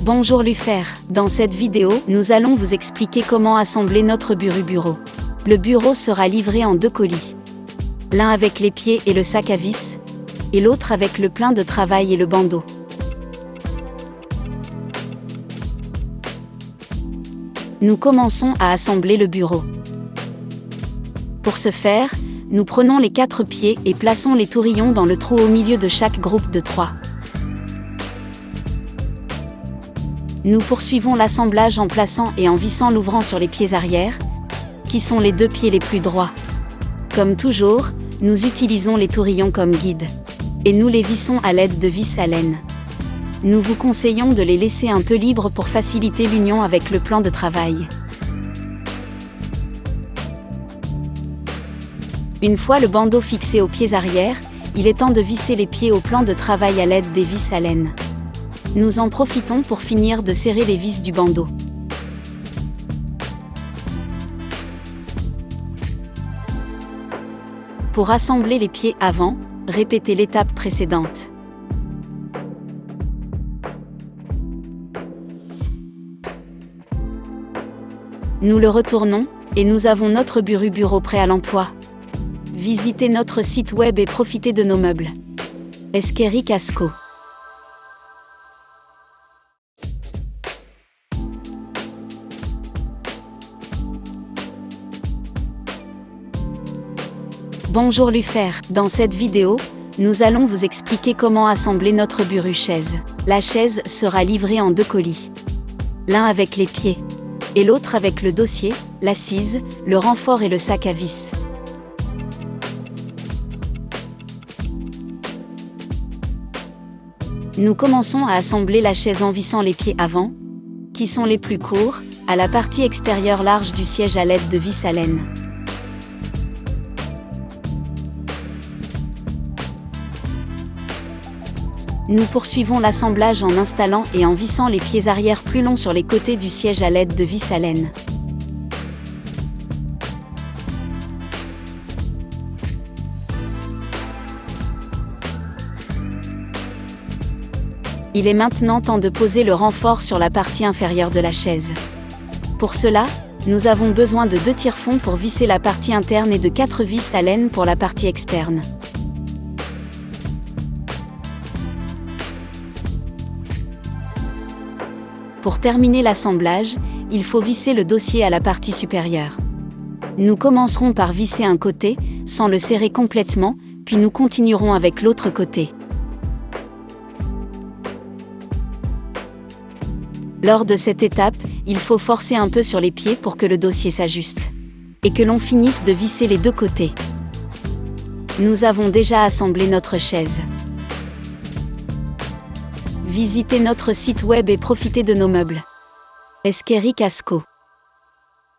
Bonjour Lufer, dans cette vidéo, nous allons vous expliquer comment assembler notre bureau. Le bureau sera livré en 2 colis. L'un avec les pieds et le sac à vis, et l'autre avec le plein de travail et le bandeau. Nous commençons à assembler le bureau. Pour ce faire, nous prenons les 4 pieds et plaçons les tourillons dans le trou au milieu de chaque groupe de 3. Nous poursuivons l'assemblage en plaçant et en vissant l'ouvrant sur les pieds arrière, qui sont les 2 pieds les plus droits. Comme toujours, nous utilisons les tourillons comme guide. Et nous les vissons à l'aide de vis à laine. Nous vous conseillons de les laisser un peu libres pour faciliter l'union avec le plan de travail. Une fois le bandeau fixé aux pieds arrière, il est temps de visser les pieds au plan de travail à l'aide des vis à laine. Nous en profitons pour finir de serrer les vis du bandeau. Pour assembler les pieds avant, répétez l'étape précédente. Nous le retournons, et nous avons notre bureau prêt à l'emploi. Visitez notre site web et profitez de nos meubles. Esqueri Casco. Bonjour Lufer, dans cette vidéo, nous allons vous expliquer comment assembler notre bureau-chaise. La chaise sera livrée en 2 colis. L'un avec les pieds, et l'autre avec le dossier, l'assise, le renfort et le sac à vis. Nous commençons à assembler la chaise en vissant les pieds avant, qui sont les plus courts, à la partie extérieure large du siège à l'aide de vis à laine. Nous poursuivons l'assemblage en installant et en vissant les pieds arrière plus longs sur les côtés du siège à l'aide de vis à laine. Il est maintenant temps de poser le renfort sur la partie inférieure de la chaise. Pour cela, nous avons besoin de 2 tire-fonds pour visser la partie interne et de 4 vis à laine pour la partie externe. Pour terminer l'assemblage, il faut visser le dossier à la partie supérieure. Nous commencerons par visser un côté, sans le serrer complètement, puis nous continuerons avec l'autre côté. Lors de cette étape, il faut forcer un peu sur les pieds pour que le dossier s'ajuste. Et que l'on finisse de visser les 2 côtés. Nous avons déjà assemblé notre chaise. Visitez notre site web et profitez de nos meubles. Esqueri Casco.